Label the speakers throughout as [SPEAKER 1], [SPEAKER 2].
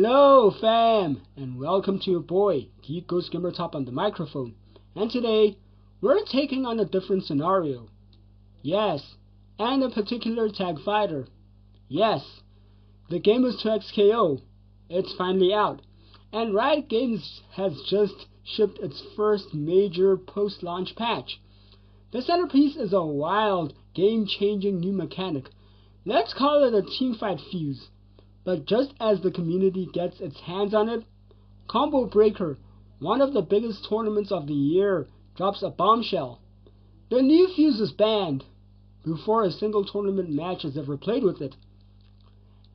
[SPEAKER 1] Hello fam, and welcome to your boy, 2XKO's Gamer Top on the microphone. And today, we're taking on a different scenario. Yes, and a particular tag fighter. Yes, the game is 2XKO. It's finally out. And Riot Games has just shipped its first major post-launch patch. The centerpiece is a wild, game-changing new mechanic. Let's call it a Teamfight fuse. But just as the community gets its hands on it, Combo Breaker, one of the biggest tournaments of the year, drops a bombshell. The new fuse is banned before a single tournament match has ever played with it.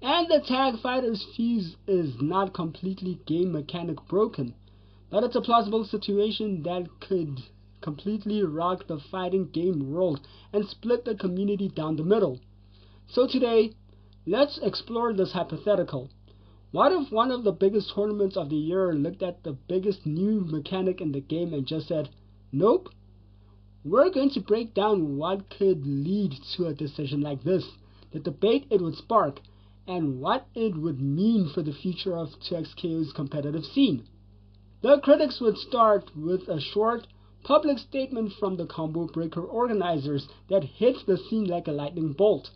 [SPEAKER 1] And the Tag Fighter's fuse is not completely game mechanic broken, but it's a plausible situation that could completely rock the fighting game world and split the community down the middle. So today, let's explore this hypothetical. What if one of the biggest tournaments of the year looked at the biggest new mechanic in the game and just said, nope? We're going to break down what could lead to a decision like this, the debate it would spark, and what it would mean for the future of 2XKO's competitive scene. The critics would start with a short, public statement from the Combo Breaker organizers that hits the scene like a lightning bolt.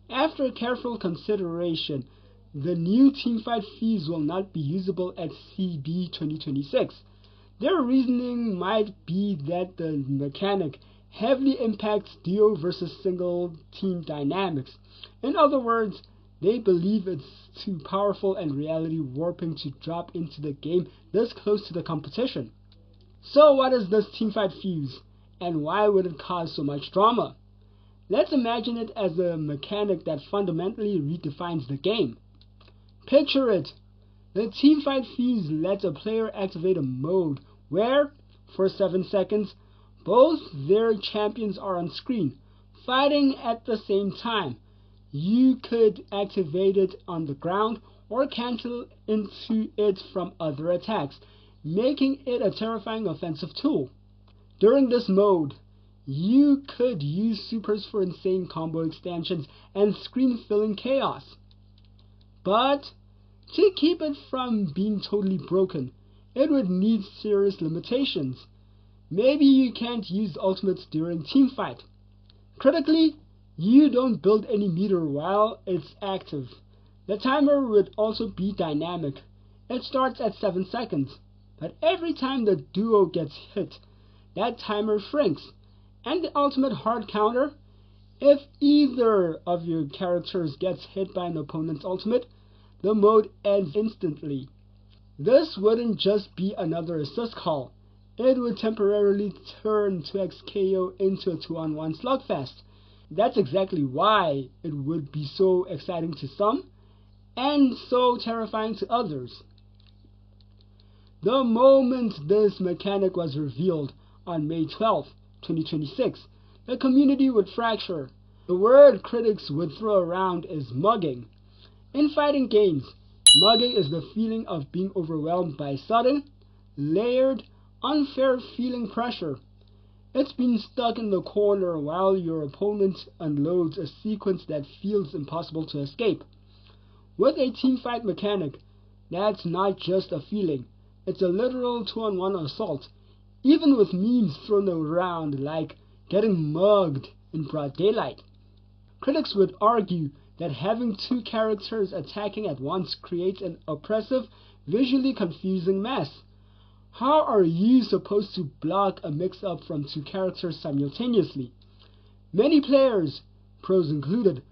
[SPEAKER 1] After careful consideration, the new Teamfight fuse will not be usable at CB 2026. Their reasoning might be that the mechanic heavily impacts duo versus single team dynamics. In other words, they believe it's too powerful and reality warping to drop into the game this close to the competition. So what is this Teamfight fuse, and why would it cause so much drama? Let's imagine it as a mechanic that fundamentally redefines the game. Picture it. The Teamfight fuse lets a player activate a mode where, for 7 seconds, both their champions are on screen, fighting at the same time. You could activate it on the ground or cancel into it from other attacks, making it a terrifying offensive tool. During this mode, you could use supers for insane combo extensions and screen-filling chaos. But to keep it from being totally broken, it would need serious limitations. Maybe you can't use ultimates during teamfight. Critically, you don't build any meter while it's active. The timer would also be dynamic. It starts at 7 seconds, but every time the duo gets hit, that timer shrinks. And the ultimate hard counter, if either of your characters gets hit by an opponent's ultimate, the mode ends instantly. This wouldn't just be another assist call, it would temporarily turn 2XKO into a 2-on-1 slugfest. That's exactly why it would be so exciting to some, and so terrifying to others. The moment this mechanic was revealed on May 12th, 2026, the community would fracture. The word critics would throw around is mugging. In fighting games, mugging is the feeling of being overwhelmed by sudden, layered, unfair feeling pressure. It's being stuck in the corner while your opponent unloads a sequence that feels impossible to escape. With a teamfight mechanic, that's not just a feeling, it's a literal 2-on-1 assault. Even with memes thrown around like getting mugged in broad daylight. Critics would argue that having two characters attacking at once creates an oppressive, visually confusing mess. How are you supposed to block a mix-up from two characters simultaneously? Many players, pros included,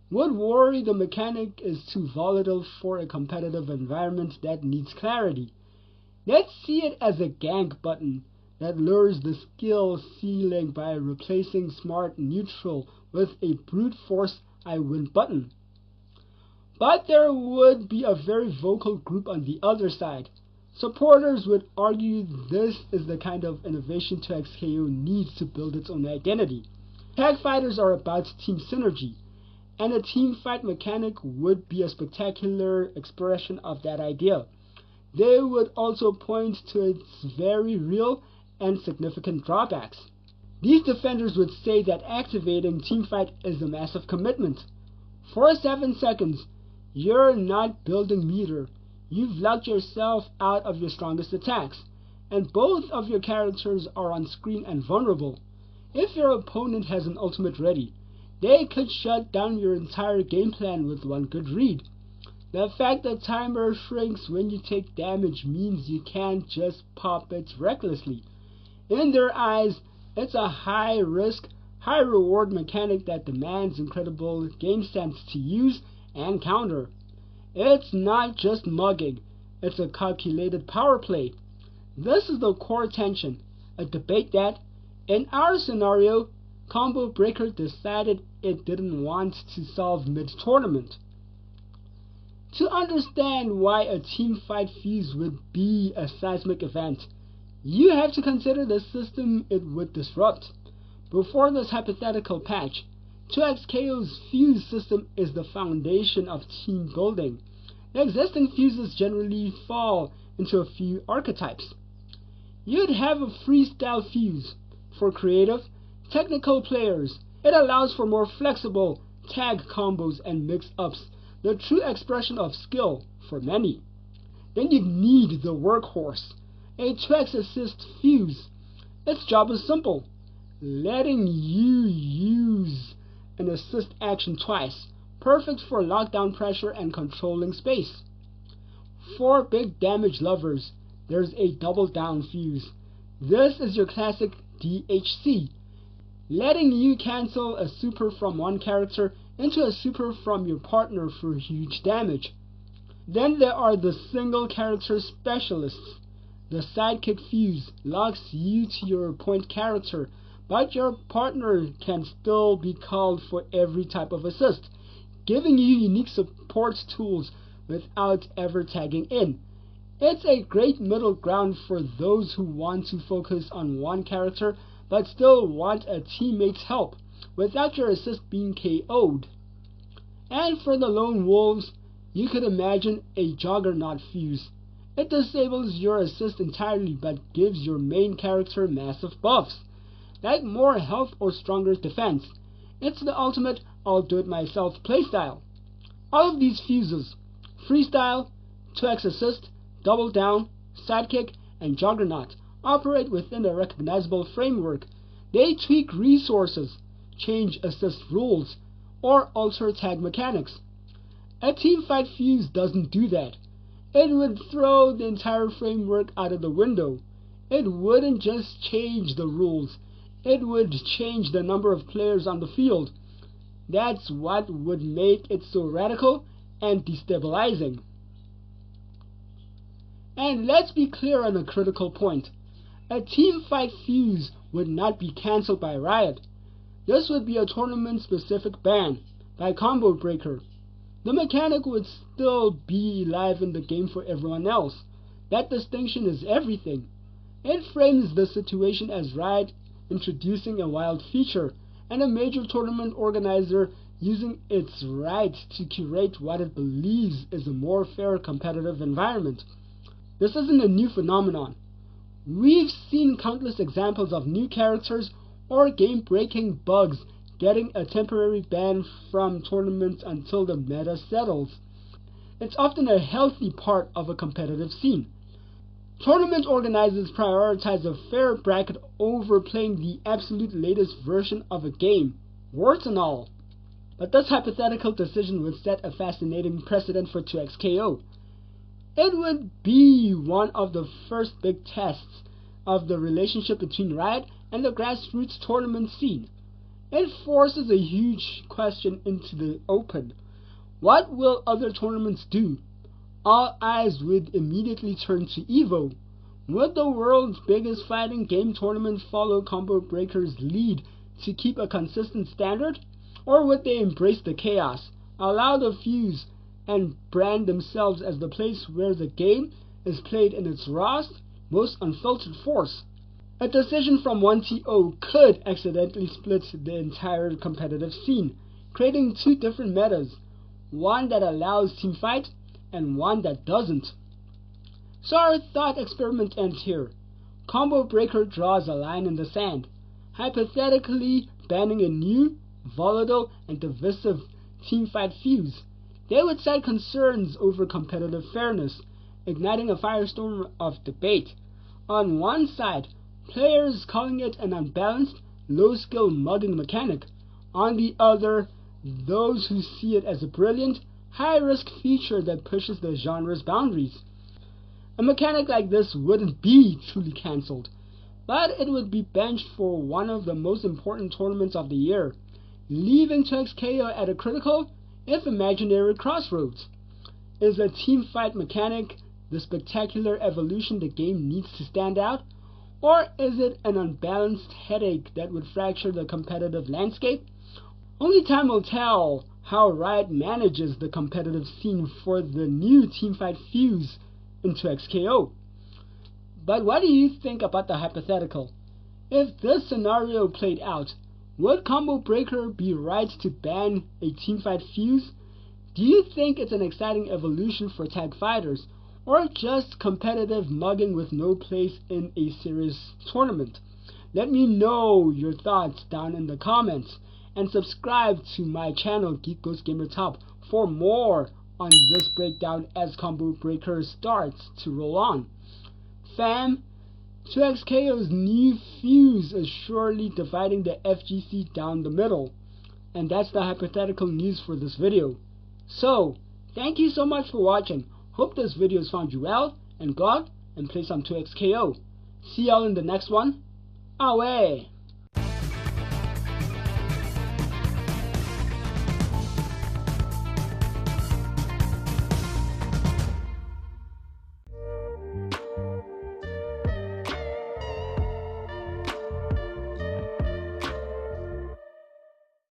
[SPEAKER 1] would worry the mechanic is too volatile for a competitive environment that needs clarity. Let's see it as a gank button that lowers the skill ceiling by replacing smart neutral with a brute force I win button. But there would be a very vocal group on the other side. Supporters would argue this is the kind of innovation 2XKO needs to build its own identity. Tag fighters are about team synergy, and a team fight mechanic would be a spectacular expression of that idea. They would also point to its very real and significant drawbacks. These defenders would say that activating Teamfight is a massive commitment. For 7 seconds, you're not building meter, you've locked yourself out of your strongest attacks, and both of your characters are on screen and vulnerable. If your opponent has an ultimate ready, they could shut down your entire game plan with one good read. The fact that timer shrinks when you take damage means you can't just pop it recklessly. In their eyes, it's a high risk, high reward mechanic that demands incredible game sense to use and counter. It's not just mugging, it's a calculated power play. This is the core tension, a debate that, in our scenario, Combo Breaker decided it didn't want to solve mid-tournament. To understand why a teamfight fuse would be a seismic event, you have to consider the system it would disrupt. Before this hypothetical patch, 2XKO's fuse system is the foundation of team building. The existing fuses generally fall into a few archetypes. You'd have a freestyle fuse for creative, technical players. It allows for more flexible tag combos and mix-ups, the true expression of skill for many. Then you need the workhorse, a 2x assist fuse. Its job is simple, letting you use an assist action twice, perfect for lockdown pressure and controlling space. For big damage lovers, there's a double down fuse. This is your classic DHC, letting you cancel a super from one character into a super from your partner for huge damage. Then there are the single character specialists. The sidekick fuse locks you to your point character, but your partner can still be called for every type of assist, giving you unique support tools without ever tagging in. It's a great middle ground for those who want to focus on one character but still want a teammate's help without your assist being KO'd. And for the lone wolves, you could imagine a Juggernaut fuse. It disables your assist entirely but gives your main character massive buffs, like more health or stronger defense. It's the ultimate I'll-do-it-myself playstyle. All of these fuses, freestyle, 2x assist, double down, sidekick, and Juggernaut, operate within a recognizable framework. They tweak resources, change assist rules, or alter tag mechanics. A teamfight fuse doesn't do that. It would throw the entire framework out of the window. It wouldn't just change the rules, it would change the number of players on the field. That's what would make it so radical and destabilizing. And let's be clear on a critical point. A teamfight fuse would not be cancelled by Riot. This would be a tournament-specific ban by Combo Breaker. The mechanic would still be live in the game for everyone else. That distinction is everything. It frames the situation as Riot introducing a wild feature, and a major tournament organizer using its right to curate what it believes is a more fair competitive environment. This isn't a new phenomenon. We've seen countless examples of new characters or game-breaking bugs getting a temporary ban from tournaments until the meta settles. It's often a healthy part of a competitive scene. Tournament organizers prioritize a fair bracket over playing the absolute latest version of a game, warts and all. But this hypothetical decision would set a fascinating precedent for 2XKO. It would be one of the first big tests of the relationship between Riot and the grassroots tournament scene. It forces a huge question into the open. What will other tournaments do? All eyes would immediately turn to EVO. Would the world's biggest fighting game tournament follow Combo Breaker's lead to keep a consistent standard? Or would they embrace the chaos, allow the fuse, and brand themselves as the place where the game is played in its rawest, most unfiltered force? A decision from one TO could accidentally split the entire competitive scene, creating two different metas, one that allows teamfight and one that doesn't. So our thought experiment ends here. Combo Breaker draws a line in the sand, hypothetically banning a new, volatile, and divisive teamfight fuse. They would cite concerns over competitive fairness, igniting a firestorm of debate. On one side, players calling it an unbalanced, low-skill mugging mechanic. On the other, those who see it as a brilliant, high-risk feature that pushes the genre's boundaries. A mechanic like this wouldn't be truly cancelled, but it would be benched for one of the most important tournaments of the year, leaving 2XKO at a critical, if imaginary, crossroads. Is a teamfight mechanic the spectacular evolution the game needs to stand out, or is it an unbalanced headache that would fracture the competitive landscape? Only time will tell how Riot manages the competitive scene for the new teamfight fuse in 2XKO. But what do you think about the hypothetical? If this scenario played out, would Combo Breaker be right to ban a teamfight fuse? Do you think it's an exciting evolution for tag fighters, or just competitive mugging with no place in a serious tournament? Let me know your thoughts down in the comments, and subscribe to my channel Geek Goes Gamer Top for more on this breakdown as Combo Breaker starts to roll on. Fam, 2XKO's new fuse is surely dividing the FGC down the middle, and that's the hypothetical news for this video. So, thank you so much for watching. Hope this video has found you well, and go out and play some 2XKO. See y'all in the next one. Away!